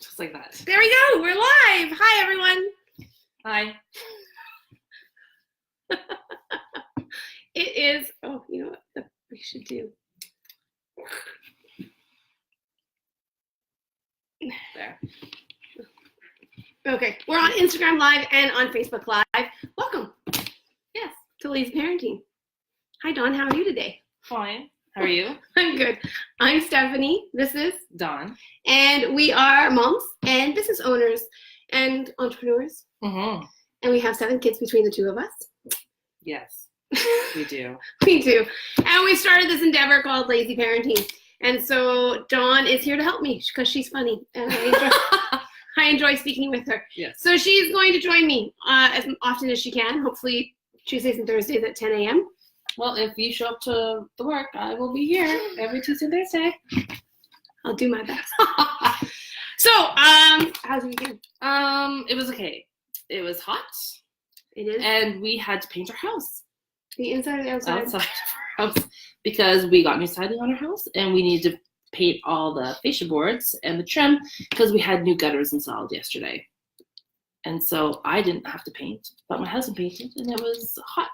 Just like that. There we go. We're live. Hi, everyone. Hi. It is, oh, you know what we should do? There. Okay, we're on Instagram Live and on Facebook Live. Welcome. Yes, to Lazy Parenting. Hi, Dawn. How are you today? Fine. How are you? I'm good. I'm Stephanie. This is Dawn. And we are moms and business owners and entrepreneurs. Mm-hmm. And we have 7 kids between the 2 of us. Yes, we do. We do. And we started this endeavor called Lazy Parenting. And so Dawn is here to help me because she's funny. And I enjoy speaking with her. Yes. So she's going to join me as often as she can, hopefully Tuesdays and Thursdays at 10 a.m. Well, if you show up to the work, I will be here every Tuesday and Thursday. I'll do my best. So, how's your weekend? It was okay. It was hot. It is. And we had to paint our house. The inside or the outside? Outside of our house. Because we got new siding on our house and we needed to paint all the fascia boards and the trim because we had new gutters installed yesterday. And so I didn't have to paint, but my husband painted and it was hot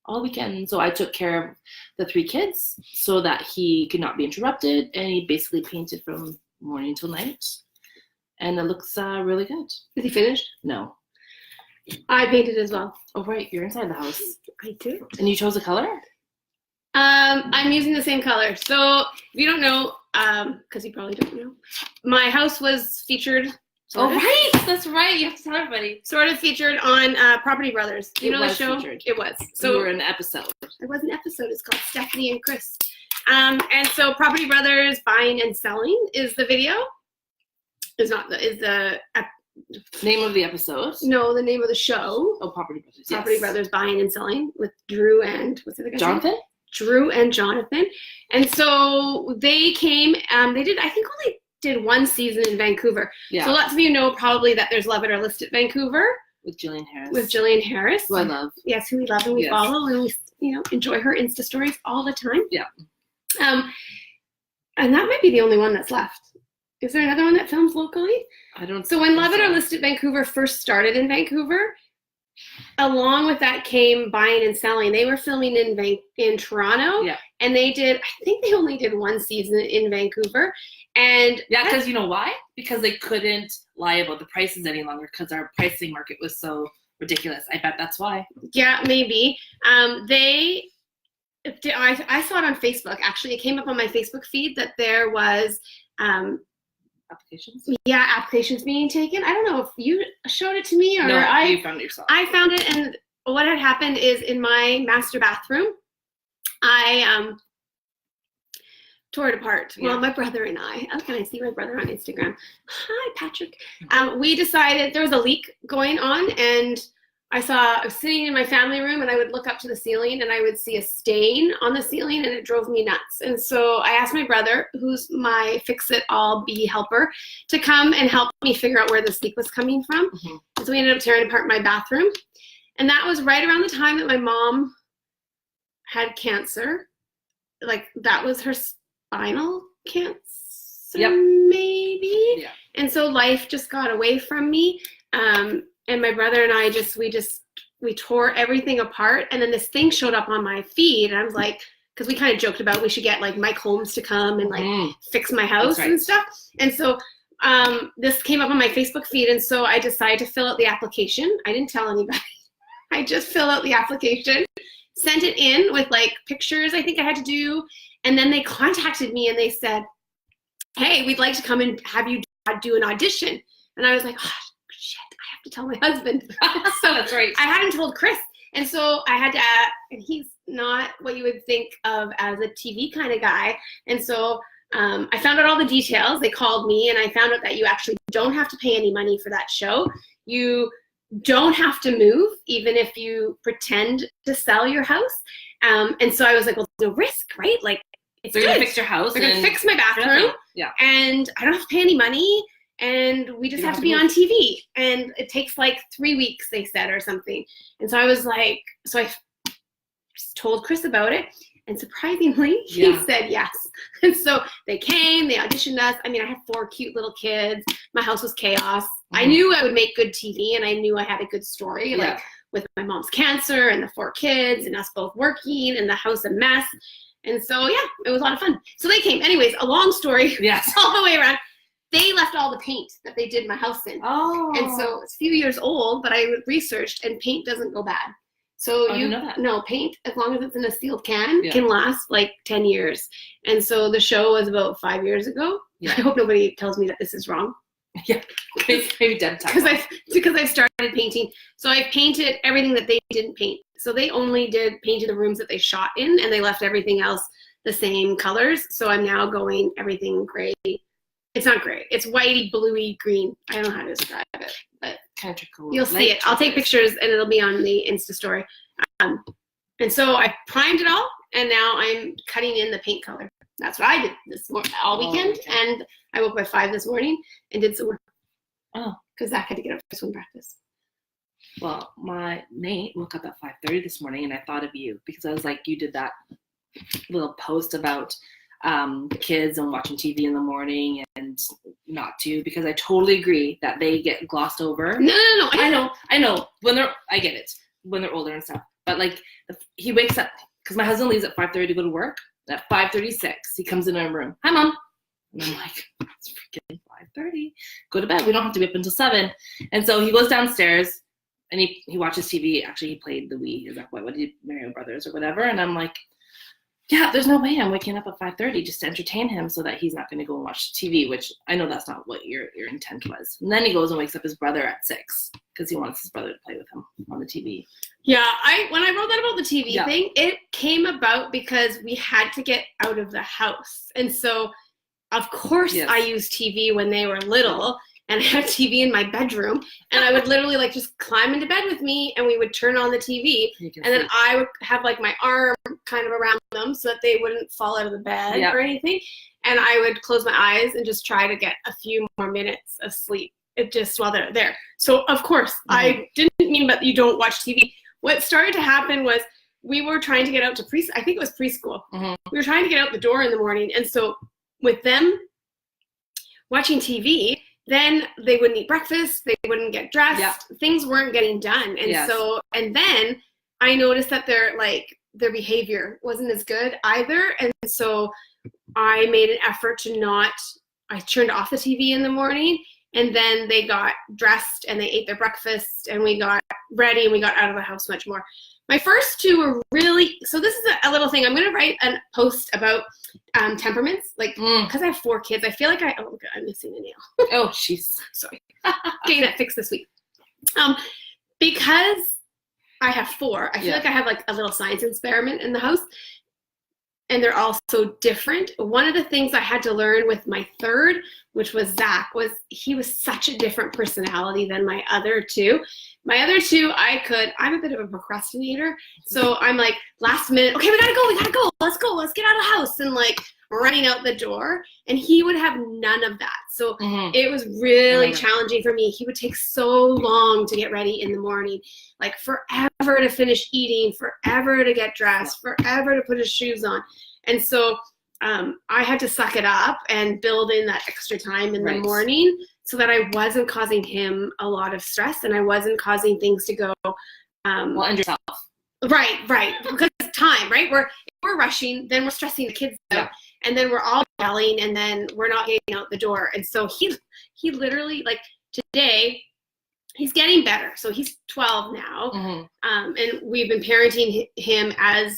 all weekend. So I took care of the 3 kids so that he could not be interrupted, and he basically painted from morning till night. And it looks really good. Is he finished? No. I painted as well. Oh, right. You're inside the house. I do. And you chose a color? I'm using the same color. So if you don't know, because you probably don't know, my house was featured. Right. That's right. You have to tell everybody. Sort of featured on Property Brothers. You know the show? Featured. It was. So we were in an episode. It was an episode. It's called Stephanie and Chris. And so Property Brothers Buying and Selling is the video. Is the Name of the episode? No, the name of the show. Oh, Property Brothers. Property Brothers Buying and Selling with Drew and what's the other guy's name? Jonathan? Drew and Jonathan. And so they came, they did, I think only did 1 season in Vancouver. Yeah. So lots of you know probably that there's Love It or List It Vancouver. With Jillian Harris. With Jillian Harris. Who I love. Yes, who we love and we follow and we, enjoy her Insta stories all the time. Yeah. And that might be the only one that's left. Is there another one that films locally? I don't. So when Love It or List It Vancouver first started in Vancouver, along with that came Buying and Selling. They were filming in Toronto. Yeah. And I think they only did 1 season in Vancouver. And yeah, because you know why? Because they couldn't lie about the prices any longer because our pricing market was so ridiculous. I bet that's why. Yeah, maybe. I saw it on Facebook. Actually, it came up on my Facebook feed that there was applications. Yeah, applications being taken. I don't know if you showed it to me or no, you found it yourself. I found it, and what had happened is in my master bathroom, I tore it apart. Yeah. Well, my brother and I, how can I see my brother on Instagram? Hi, Patrick. We decided there was a leak going on, and I was sitting in my family room, and I would look up to the ceiling, and I would see a stain on the ceiling, and it drove me nuts. And so I asked my brother, who's my fix-it-all bee helper, to come and help me figure out where this leak was coming from. Mm-hmm. So we ended up tearing apart my bathroom. And that was right around the time that my mom had cancer. Like, that was her spinal cancer, maybe? Yeah. And so life just got away from me. And my brother and I we tore everything apart. And then this thing showed up on my feed. And I was like, because we kind of joked about we should get like Mike Holmes to come and like fix my house and stuff. And so this came up on my Facebook feed. And so I decided to fill out the application. I didn't tell anybody. I just filled out the application, sent it in with like pictures I think I had to do. And then they contacted me and they said, hey, we'd like to come and have you do an audition. And I was like, oh, shit, I have to tell my husband. So that's right. I hadn't told Chris. And so I had to, and he's not what you would think of as a TV kind of guy. And so I found out all the details. They called me and I found out that you actually don't have to pay any money for that show. You don't have to move, even if you pretend to sell your house. And so I was like, well, no risk, right? Like, it's They're good. going to fix your house. They're going to fix my bathroom. Yeah. And I don't have to pay any money. And we just have to be on TV. And it takes like 3 weeks, they said, or something. And so I was like, so I told Chris about it. And surprisingly, he said yes. And so they came, they auditioned us. I mean, I had 4 cute little kids. My house was chaos. I knew I would make good TV, and I knew I had a good story, like with my mom's cancer and the 4 kids and us both working and the house a mess. And so, yeah, it was a lot of fun. So they came. Anyways, a long story all the way around. They left all the paint that they did my house in. Oh. And so it's a few years old, but I researched, and paint doesn't go bad. So paint, as long as it's in a sealed can, can last like 10 years. And so the show was about 5 years ago. Yeah. I hope nobody tells me that this is wrong. Yeah, maybe dead time. Because I've started painting. So I painted everything that they didn't paint. So they only painted the rooms that they shot in, and they left everything else the same colors. So I'm now going everything gray. It's not gray. It's whitey, bluey, green. I don't know how to describe it, but you'll see it. I'll take pictures, and it'll be on the Insta story. And so I primed it all, and now I'm cutting in the paint color. That's what I did all weekend. And I woke up at 5 this morning and did some work. Oh. Because Zach had to get up for swim practice. Well, my Nate woke up at 5:30 this morning, and I thought of you because I was like, you did that little post about kids and watching TV in the morning and not to, because I totally agree that they get glossed over. No. I know. I get it when they're older and stuff. But like he wakes up because my husband leaves at 5:30 to go to work. At 5:36, he comes in our room. Hi, Mom. And I'm like, it's freaking 5:30. Go to bed. We don't have to be up until 7. And so he goes downstairs and he watches TV. Actually, he played the Wii. Is that what did Mario Brothers or whatever? And I'm like, yeah, there's no way I'm waking up at 5:30 just to entertain him so that he's not going to go and watch TV, which I know that's not what your intent was. And then he goes and wakes up his brother at 6 because he wants his brother to play with him on the TV. Yeah, when I wrote that about the TV thing, it came about because we had to get out of the house. And so, of course, I used TV when they were little, and I had TV in my bedroom, and I would literally like just climb into bed with me, and we would turn on the TV, and then I would have like my arm kind of around them so that they wouldn't fall out of the bed or anything, and I would close my eyes and just try to get a few more minutes of sleep. It just while they're there. So of course, I didn't mean that you don't watch TV. What started to happen was we were trying to get out to I think it was preschool. We were trying to get out the door in the morning. And so with them watching TV, then they wouldn't eat breakfast. They wouldn't get dressed. Yeah. Things weren't getting done. And and then I noticed that their behavior wasn't as good either. And so I made an effort I turned off the TV in the morning. And then they got dressed and they ate their breakfast and we got ready and we got out of the house much more. My first 2 were really, so this is a little thing. I'm going to write a post about temperaments, because I have 4 kids. I feel like I'm missing a nail. Oh, jeez. Sorry. Getting that fixed this week. Because I have 4, I feel like I have like a little science experiment in the house. And they're all so different. One of the things I had to learn with my 3rd, which was Zach, was he was such a different personality than my other 2. My other 2, I'm a bit of a procrastinator. So I'm like, last minute, okay, we gotta go. Let's get out of the house. And like running out the door. And he would have none of that. So it was really challenging for me. He would take so long to get ready in the morning, like forever to finish eating, forever to get dressed, forever to put his shoes on. And so I had to suck it up and build in that extra time in the morning so that I wasn't causing him a lot of stress and I wasn't causing things to go. And yourself. Right. Because time, right? We're rushing, then we're stressing the kids out, and then we're all yelling, and then we're not getting out the door. And so he literally, like today, he's getting better. So he's 12 now, and we've been parenting him as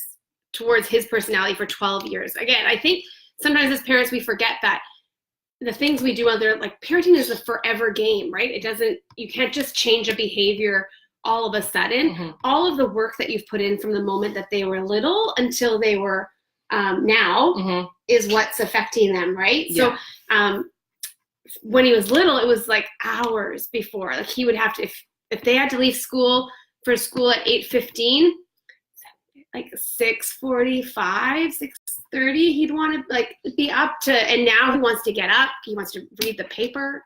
towards his personality for 12 years. Again, I think sometimes as parents we forget that the things we do like parenting is a forever game, right? You can't just change a behavior all of a sudden. All of the work that you've put in from the moment that they were little until they were now is what's affecting them, right? Yeah. So when he was little, it was like hours before. Like he would have to, if they had to leave for school at 8:15, like 6:45, 6:30, he'd want to like be up to, and now he wants to get up. He wants to read the paper.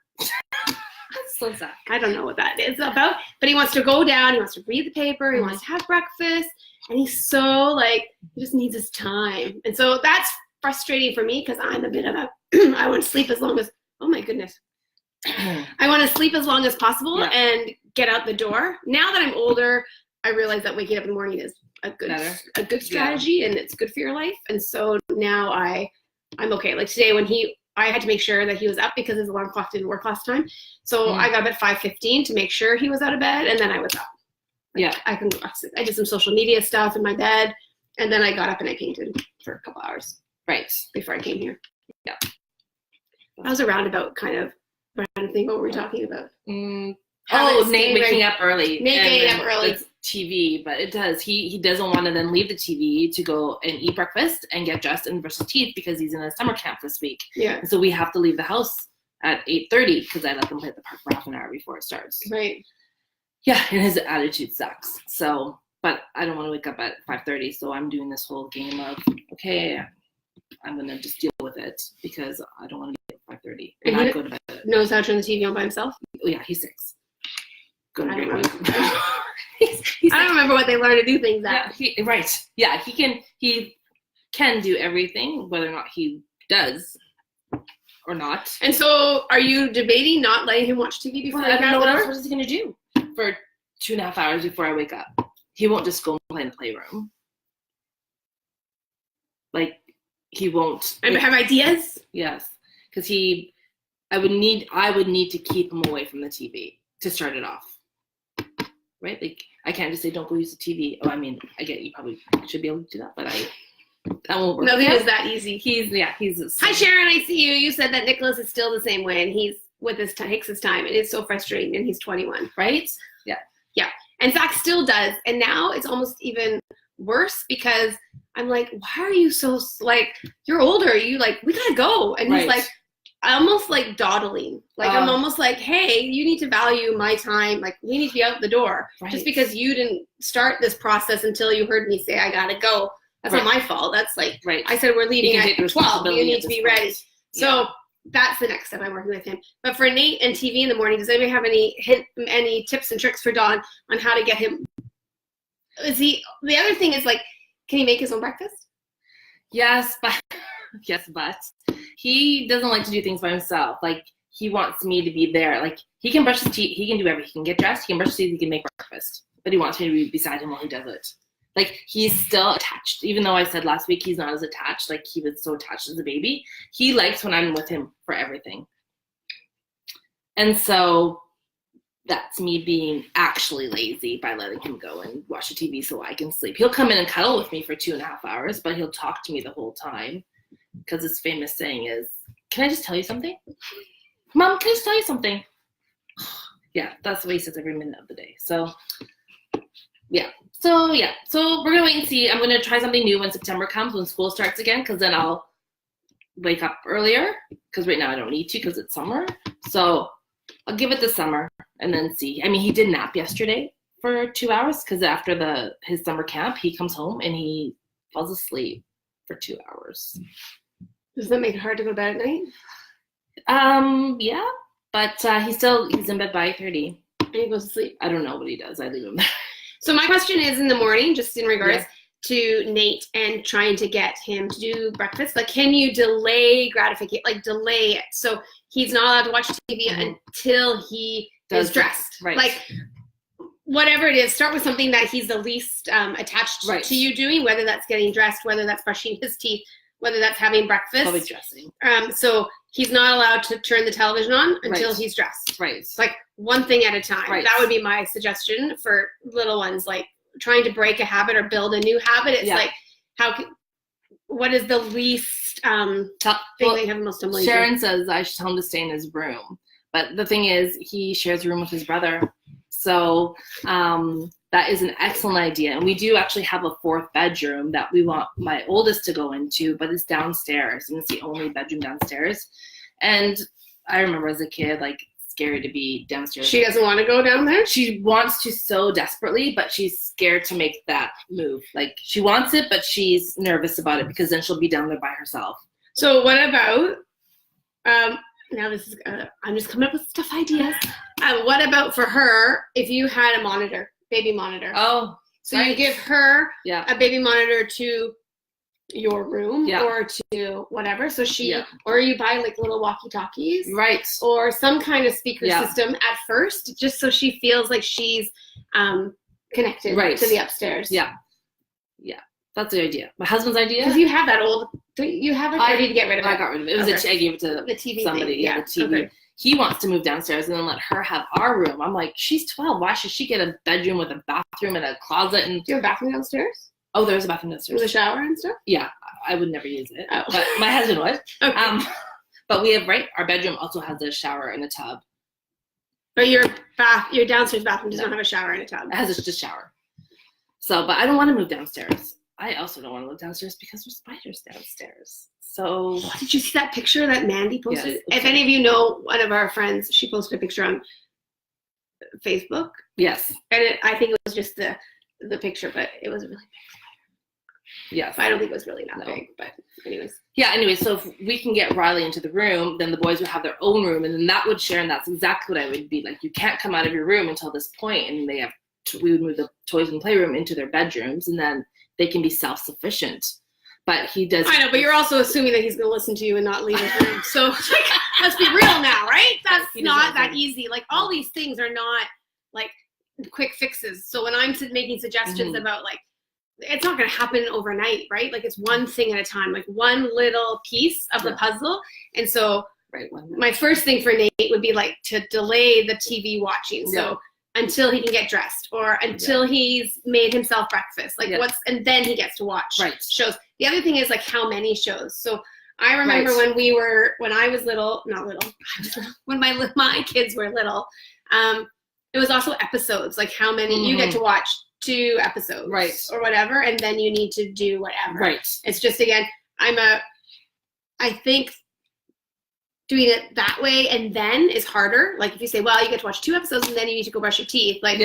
So sad. I don't know what that is about, but he wants to go down. He wants to read the paper. He wants to have breakfast, and he's so like he just needs his time. And so that's frustrating for me because I'm a bit of a I want to sleep as long as oh my goodness, I want to sleep as long as possible and get out the door. Now that I'm older, I realize that waking up in the morning is a good strategy and it's good for your life. And so now I'm okay. Like today when I had to make sure that he was up because his alarm clock didn't work last time. So I got up at 5:15 to make sure he was out of bed, and then I was up. I did some social media stuff in my bed, and then I got up and I painted for a couple hours. Right. Before I came here. Yeah. That was a roundabout kind of thing. What were we talking about? Nate waking up early. Nate getting up early. It's TV, but it does. He doesn't want to then leave the TV to go and eat breakfast and get dressed and brush his teeth because he's in a summer camp this week. Yeah. And so we have to leave the house at 8:30 because I let them play at the park for half an hour before it starts. Right. Yeah, and his attitude sucks. So, but I don't want to wake up at 5:30, so I'm doing this whole game of, okay, I'm going to just deal with it because I don't want to get up at 5:30 and not go to bed. Knows how to turn the TV on by himself? Oh, yeah, he's 6. I don't remember what they learn to do things at. Yeah, he can do everything, whether or not he does or not. And so are you debating not letting him watch TV before I don't know what is he going to do for 2.5 hours before I wake up? He won't just go and play in the playroom. Like, he won't. I have ideas? Yes, because I would need to keep him away from the TV to start it off. Right? Like, I can't just say, don't go use the TV. Oh, I mean, I get you probably should be able to do that, but that won't work. Nothing is that easy. He's Hi, Sharon, I see you. You said that Nicholas is still the same way, and he's takes his time. It is so frustrating, and he's 21. Right? Yeah. Yeah. And Zach still does. And now it's almost even worse because I'm like, why are you so, like, you're older. You, like, we got to go. And he's like, almost like dawdling. Like, I'm almost like, hey, you need to value my time. Like, we need to be out the door. Right. Just because you didn't start this process until you heard me say, I got to go. That's not my fault. That's like, I said, we're leaving at 12. You need to be ready. So that's the next step I'm working with him. But for Nate and TV in the morning, does anybody have any tips and tricks for Don on how to get him? The other thing is, like, can he make his own breakfast? Yes, but he doesn't like to do things by himself. Like, he wants me to be there. Like, he can brush his teeth. He can do everything. He can get dressed. He can brush his teeth. He can make breakfast. But he wants me to be beside him while he does it. Like, he's still attached. Even though I said last week he's not as attached. Like, he was so attached as a baby. He likes when I'm with him for everything. And so that's me being actually lazy by letting him go and watch the TV so I can sleep. He'll come in and cuddle with me for 2.5 hours, but he'll talk to me the whole time. Because his famous saying is, can I just tell you something? Mom, can I just tell you something? Yeah, that's the way he says every minute of the day. So we're going to wait and see. I'm going to try something new when September comes, when school starts again, because then I'll wake up earlier, because right now I don't need to because it's summer. So I'll give it the summer and then see. I mean, he did nap yesterday for 2 hours because after his summer camp, he comes home and he falls asleep for 2 hours. Does that make it hard to go to bed at night? Yeah, but he's in bed by 8:30. And he goes to sleep. I don't know what he does. I leave him there. So my question is in the morning, just in regards to Nate and trying to get him to do breakfast. Like, can you delay gratification? Like, delay it so he's not allowed to watch TV until he is dressed. Right. Like, whatever it is, start with something that he's the least attached to you doing, whether that's getting dressed, whether that's brushing his teeth, whether that's having breakfast. Probably dressing. So he's not allowed to turn the television on until he's dressed. Right. Like, one thing at a time. Right. That would be my suggestion for little ones, like trying to break a habit or build a new habit. It's like, what is the least thing that you have the most tumbling? Sharon says I should tell him to stay in his room. But the thing is, he shares a room with his brother. So that is an excellent idea. And we do actually have a 4th bedroom that we want my oldest to go into, but it's downstairs. And it's the only bedroom downstairs. And I remember as a kid, like, scary to be downstairs. She doesn't want to go down there? She wants to so desperately, but she's scared to make that move. Like, she wants it, but she's nervous about it because then she'll be down there by herself. So what about, now this is, I'm just coming up with stuff ideas. What about for her if you had a monitor, baby monitor? Oh, so right. you give her Yeah. a baby monitor to your room Yeah. or to whatever. So she, Yeah. or you buy like little walkie-talkies, Right. or some kind of speaker Yeah. system at first, just so she feels like she's connected Right. to the upstairs. Yeah. Yeah. That's the idea. My husband's idea. Because you have that old, you have it, or did you get rid of it? I got rid of it. It was Okay. I gave it to The TV somebody. thing. Yeah, the TV. Okay. He wants to move downstairs and then let her have our room. I'm like, she's 12. Why should she get a bedroom with a bathroom and a closet? And Do you have a bathroom downstairs? oh, there's a bathroom downstairs. With a shower and stuff? Yeah, I would never use it, Oh. but my husband would. Okay. But we have our bedroom also has a shower and a tub. But your downstairs bathroom does not have a shower and a tub. It has just a shower. So, but I don't want to move downstairs. I also don't want to live downstairs because there's spiders downstairs. So Did you see that picture that Mandy posted? Yes. If any of you know one of our friends, she posted a picture on Facebook. yes, And I think it was just the picture, but it was a really big yes. spider. I don't think it was really that No. big, but anyways. Yeah, anyway, so if we can get Riley into the room, then the boys would have their own room, and then that would share, and that's exactly what I would be like. You can't come out of your room until this point, and we would move the toys in the playroom into their bedrooms, and then they can be self-sufficient. But he does. I know, but you're also assuming that he's going to listen to you and not leave his room. So like, let's be real now, right? That's He doesn't not that listen. easy. Like all these things are not like quick fixes. So when I'm making suggestions Mhm. about like, it's not going to happen overnight, right? Like it's one thing at a time, like one little piece of the Yeah. puzzle. And so Right. my first thing for Nate would be like to delay the TV watching. So until he can get dressed or until he's made himself breakfast, like and then he gets to watch shows. The other thing is like how many shows. So I remember when I was little, when my kids were little, it was also episodes, like how many you get to watch 2 episodes or whatever. And then you need to do whatever. Right. It's just, again, I think doing it that way and then is harder. Like if you say, well, you get to watch 2 episodes and then you need to go brush your teeth. Like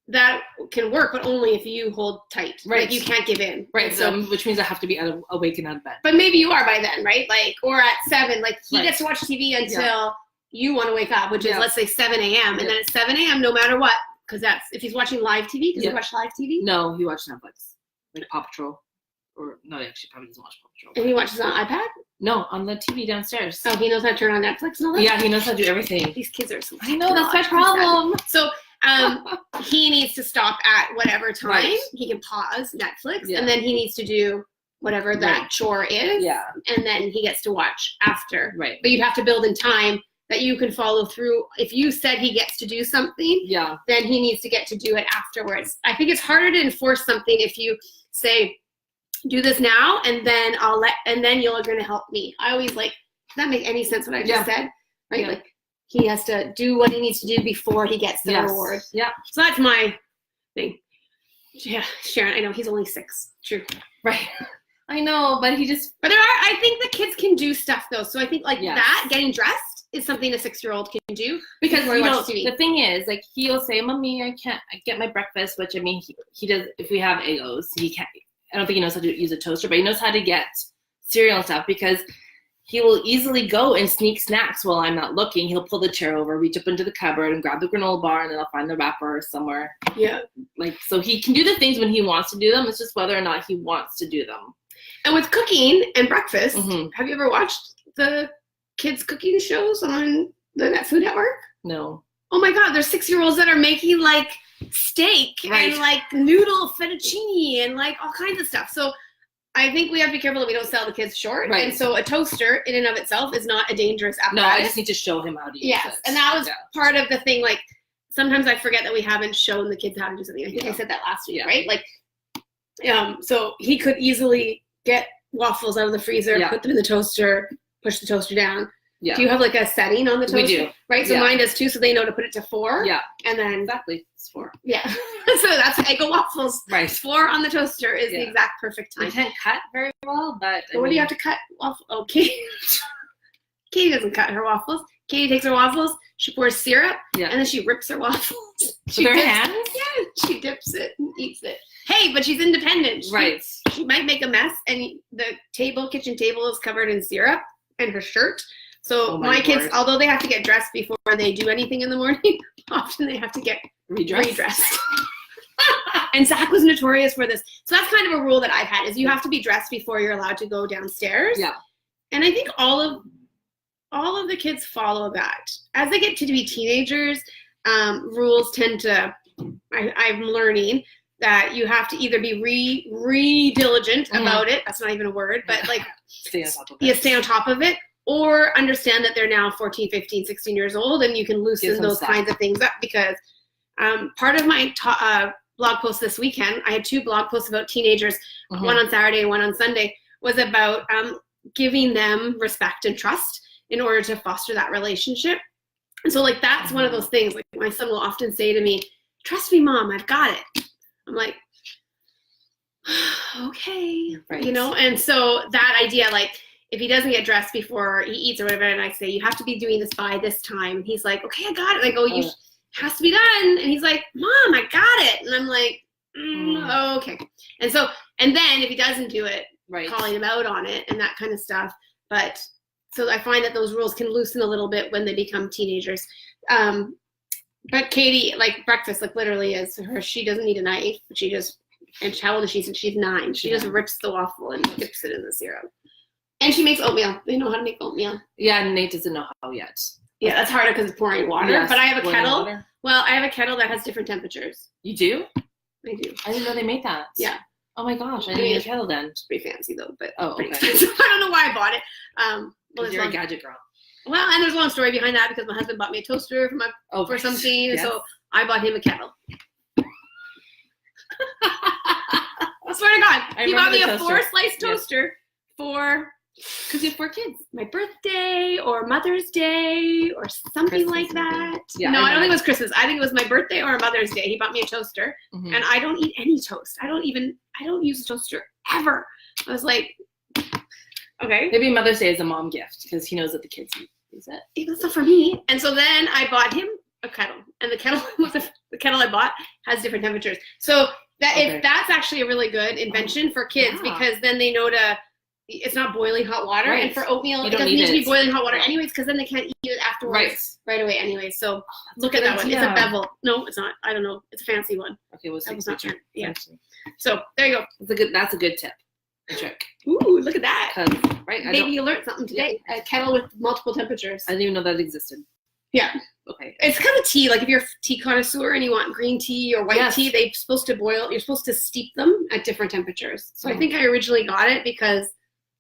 that can work, but only if you hold tight. Right. Like you can't give in. Right. So which means I have to be awake and out of bed. But maybe you are by then, right? Like, or at 7, like he Right. gets to watch TV until you want to wake up, which is let's say 7 a.m. And then at 7 a.m., no matter what, because that's if he's watching live TV. Does he watch live TV? No, he watched Netflix, like Paw Patrol, or no, he actually probably doesn't watch Paw Patrol. And he watches on iPad? No, on the TV downstairs. Oh, he knows how to turn on Netflix and all that? Yeah, he knows how to do everything. These kids are so I know, that's my problem. So he needs to stop at whatever time. He can pause Netflix, and then he needs to do whatever that chore is. Yeah. And then he gets to watch after. Right. But you'd have to build in time that you can follow through. If you said he gets to do something, then he needs to get to do it afterwards. I think it's harder to enforce something if you say, do this now, and then you're going to help me. I always like, does that make any sense what I just said? Right? Like he has to do what he needs to do before he gets the reward. Yeah. So that's my thing. Yeah, Sharon, I know he's only 6. True. Right. I know, but But I think the kids can do stuff though. So I think like that, getting dressed is something a 6-year-old can do because before he watches TV. The thing is, like he'll say, "Mommy, I can't get my breakfast," which I mean, he does. If we have Eggos, he can't. I don't think he knows how to use a toaster, but he knows how to get cereal and stuff because he will easily go and sneak snacks while I'm not looking. He'll pull the chair over, reach up into the cupboard and grab the granola bar, and then I'll find the wrapper somewhere. Yeah. Like, so he can do the things when he wants to do them. It's just whether or not he wants to do them. And with cooking and breakfast, have you ever watched the kids' cooking shows on the Food Network? No. Oh my God, there's 6-year-olds that are making like steak and like noodle fettuccine and like all kinds of stuff. So I think we have to be careful that we don't sell the kids short. Right. And so a toaster in and of itself is not a dangerous apparatus. No, I just need to show him how to use it. And that was part of the thing. Like sometimes I forget that we haven't shown the kids how to do something. I think I said that last week, right? Like, so he could easily get waffles out of the freezer, put them in the toaster, push the toaster down. Yeah. Do you have like a setting on the toaster? We do. Right? So mine does too, so they know to put it to 4. Yeah. And then exactly. It's 4. Yeah. So that's Eggo waffles. Right. 4 on the toaster is the exact perfect time. I can't cut very well, but what do you have to cut waffles? Oh, Katie. Katie doesn't cut her waffles. Katie takes her waffles, she pours syrup, and then she rips her waffles. With her hands? Yeah, she dips it and eats it. Hey, but she's independent. She might make a mess, and the kitchen table is covered in syrup, and her shirt. So my kids, although they have to get dressed before they do anything in the morning, often they have to get redressed. And Zach was notorious for this. So that's kind of a rule that I've had, is you have to be dressed before you're allowed to go downstairs. Yeah. And I think all of the kids follow that. As they get to be teenagers, rules tend to, I'm learning that you have to either be diligent about it. That's not even a word, but like stay on top of it, or understand that they're now 14, 15, 16 years old, and you can loosen those kinds of things up. Because part of my blog post this weekend, I had 2 blog posts about teenagers, one on Saturday and one on Sunday, was about giving them respect and trust in order to foster that relationship. And so like that's one of those things. Like my son will often say to me, "Trust me, Mom, I've got it." I'm like, okay, right. You know. And so that idea, like if he doesn't get dressed before he eats or whatever, and I say, "You have to be doing this by this time," and he's like, "Okay, I got it." And I go, "You has to be done." And he's like, "Mom, I got it." And I'm like, okay. And so, and then if he doesn't do it, calling him out on it and that kind of stuff. But so I find that those rules can loosen a little bit when they become teenagers. But Katie, like breakfast, like literally is her. She doesn't need a knife. She just, and how old is she? She's 9. She just rips the waffle and dips it in the syrup. And she makes oatmeal. They know how to make oatmeal. Yeah, and Nate doesn't know how yet. Yeah, that's harder because it's pouring water. Yes, but I have a kettle. Water. Well, I have a kettle that has different temperatures. You do? I do. I didn't know they made that. Yeah. Oh my gosh, I need a kettle then. It's pretty fancy though, but pretty expensive. I don't know why I bought it. Well, you're a gadget girl. Well, and there's a long story behind that because my husband bought me a toaster for something, and so I bought him a kettle. I swear to God, he bought me a 4-slice toaster for, because you have 4 kids. My birthday or Mother's Day or something Christmas like that. Yeah, no, I don't think it was Christmas. I think it was my birthday or Mother's Day. He bought me a toaster, and I don't eat any toast. I don't use a toaster ever. I was like, okay. Maybe Mother's Day is a mom gift because he knows that the kids use it. It's not for me. And so then I bought him a kettle, and the kettle I bought has different temperatures. So that's actually a really good invention for kids because then they know it's not boiling hot water. Right. And for oatmeal, it doesn't need to be boiling hot water anyways, because then they can't eat it afterwards right away anyway. So look at that one. It's a bevel. No, it's not. I don't know. It's a fancy one. Okay, well, that was not true. Yeah. So there you go. That's a good tip. A trick. Ooh, look at that. Right. Maybe you learned something today. Yeah. A kettle with multiple temperatures. I didn't even know that existed. Yeah. Okay. It's kind of tea. Like if you're a tea connoisseur and you want green tea or white tea, you're supposed to steep them at different temperatures. So I think I originally got it because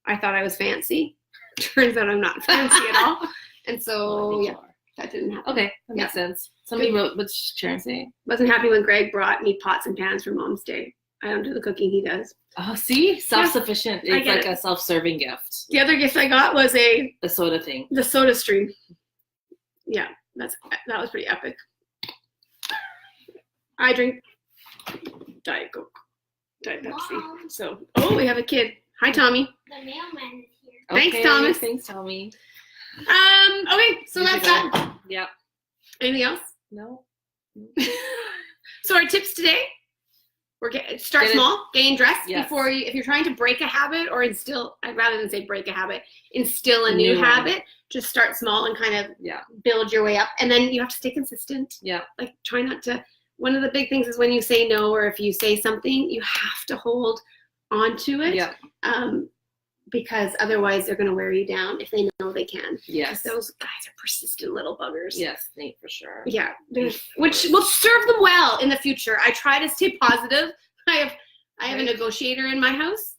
I thought I was fancy. Turns out I'm not fancy at all. And so, that didn't happen. Okay, that makes sense. Somebody wrote, what's Sharon saying? Wasn't happy when Greg brought me pots and pans for Mom's Day. I don't do the cooking, he does. Oh, see? Self-sufficient. It's like a self-serving gift. The other gift I got was the soda thing. The soda stream. Yeah, that was pretty epic. I drink Diet Coke, Diet Pepsi. So, we have a kid. Hi, Tommy. The mailman is here. Thanks, Thomas. Thanks, Tommy. Okay, so that's that. Yeah. Anything else? No. So our tips today: start small, gain dressed before if you're trying to break a habit or instill. I'd rather than say break a habit, instill a new habit. Just start small and kind of build your way up, and then you have to stay consistent. Yeah. Like try not to. One of the big things is when you say no, or if you say something, you have to hold onto it. Yeah. Because otherwise they're going to wear you down if they know they can. Yes. Those guys are persistent little buggers. Yes, Nate, for sure. Yeah. Which will serve them well in the future. I try to stay positive. I have a negotiator in my house.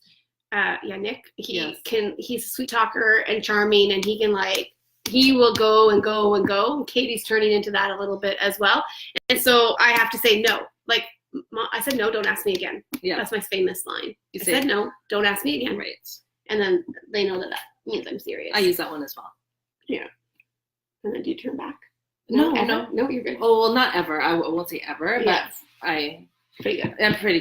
Nick. He's a sweet talker and charming, and he will go and go and go. And Katie's turning into that a little bit as well. And so I have to say no. Like, Mom, I said no, don't ask me again. Yeah. That's my famous line. I said no, don't ask me again. Right. And then they know that means I'm serious. I use that one as well. Yeah. And then do you turn back? No, you're good. Oh, well, not ever. I won't say ever, but I'm pretty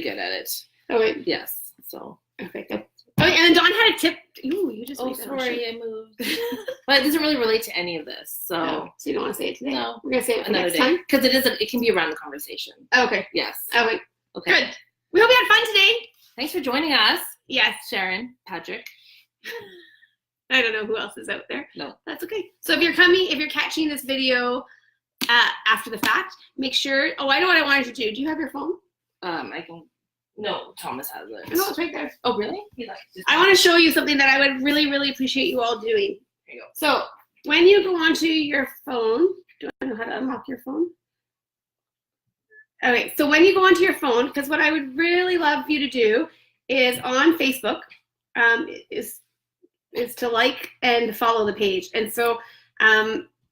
good at it. Oh, wait. Yes. So. Okay, good. Oh, and then Dawn had a tip. Ooh, you just. Oh, sorry, I moved. But it doesn't really relate to any of this, so. So you don't want to say it today? No, we're gonna say it for next time because it can be around the conversation. Okay. Yes. Oh wait. Okay. Good. We hope you had fun today. Thanks for joining us. Yes, Sharon, Patrick. I don't know who else is out there. No. That's okay. So if you're catching this video after the fact, make sure. Oh, I know what I wanted to do. Do you have your phone? I can. No, Thomas has it. No, it's right there. Oh, really? I want to show you something that I would really, really appreciate you all doing. Here you go. So when you go onto your phone, do I know how to unlock your phone? Okay, so when you go onto your phone, because what I would really love you to do is on Facebook, is to like and follow the page. And so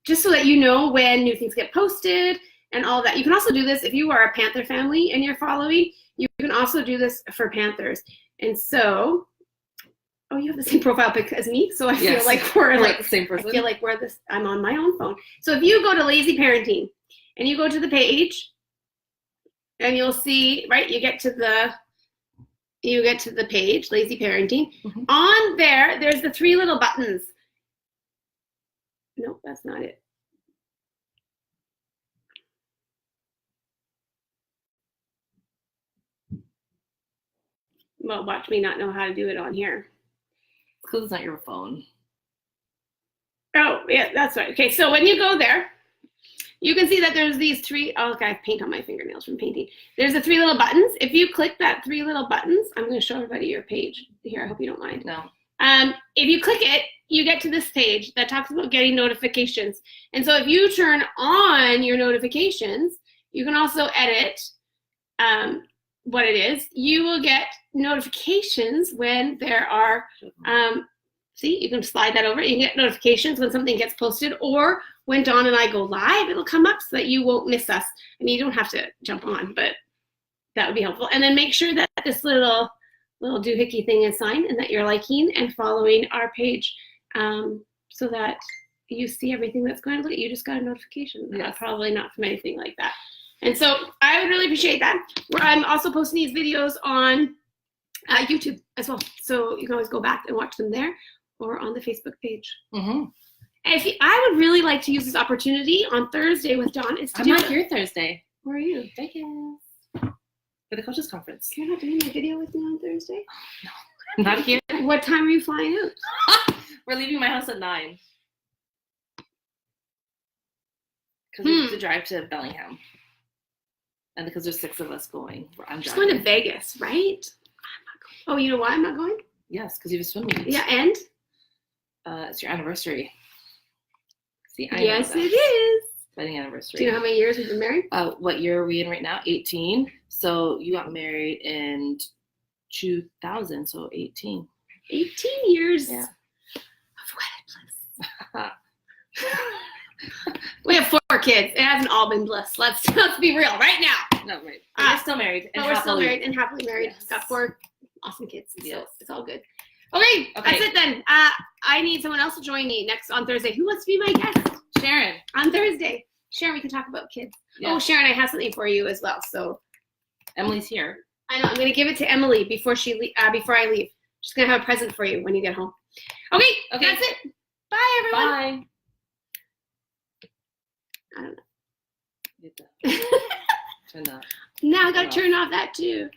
just so that you know when new things get posted and all that. You can also do this if you are a Panther family and you're following. You can also do this for Panthers. And so, oh, you have the same profile pic as me, so I feel like we're like the same person. I feel like I'm on my own phone. So if you go to Lazy Parenting and you go to the page, and you'll see, right, you get to the page, Lazy Parenting. Mm-hmm. On there's the 3 little buttons. Nope, that's not it. Well, watch me not know how to do it on here. Because it's not your phone. Oh, yeah, that's right. Okay, so when you go there, you can see that there's these 3, oh, look, I have paint on my fingernails from painting. There's the 3 little buttons. If you click that 3 little buttons, I'm going to show everybody your page here. I hope you don't mind. No. If you click it, you get to this page that talks about getting notifications. And so if you turn on your notifications, you can also edit what it is. You will get notifications when there are, see, you can slide that over. You can get notifications when something gets posted, or when Dawn and I go live, it'll come up so that you won't miss us. I mean, you don't have to jump on, but that would be helpful. And then make sure that this little doohickey thing is signed and that you're liking and following our page so that you see everything that's going on. Look, you just got a notification. Yes. Probably not from anything like that. And so I would really appreciate that. I'm also posting these videos on YouTube as well. So you can always go back and watch them there or on the Facebook page. Mm-hmm. I would really like to use this opportunity on Thursday with Dawn. I'm not here Thursday. Where are you? Vegas. For the coaches conference. You're not doing a video with me on Thursday? No, I'm not here. What time are you flying out? We're leaving my house at 9. Because we have to drive to Bellingham. And because there's 6 of us going, I'm just going to Vegas, right? I'm not going. Oh, you know why I'm not going? Yes, because you have a swim meet. Yeah, and? It's your anniversary. See, yes, it is. Wedding anniversary. Do you know how many years we've been married? What year are we in right now? 18. So you got married in 2000, so 18. 18 years. Yeah. Of wedded bliss. We have 4 kids. It hasn't all been bliss. Let's be real right now. No, right. We're still married. But we're still married and happily married. Yes. Got 4 awesome kids. Yes. So it's all good. Okay, that's it then. I need someone else to join me next on Thursday. Who wants to be my guest? Sharon. On Thursday. Sharon, we can talk about kids. Yeah. Oh, Sharon, I have something for you as well. So Emily's here. I know. I'm going to give it to Emily before I leave. She's going to have a present for you when you get home. Okay, that's it. Bye, everyone. Bye. I don't know. You have to turn that. Now I got to turn off that too.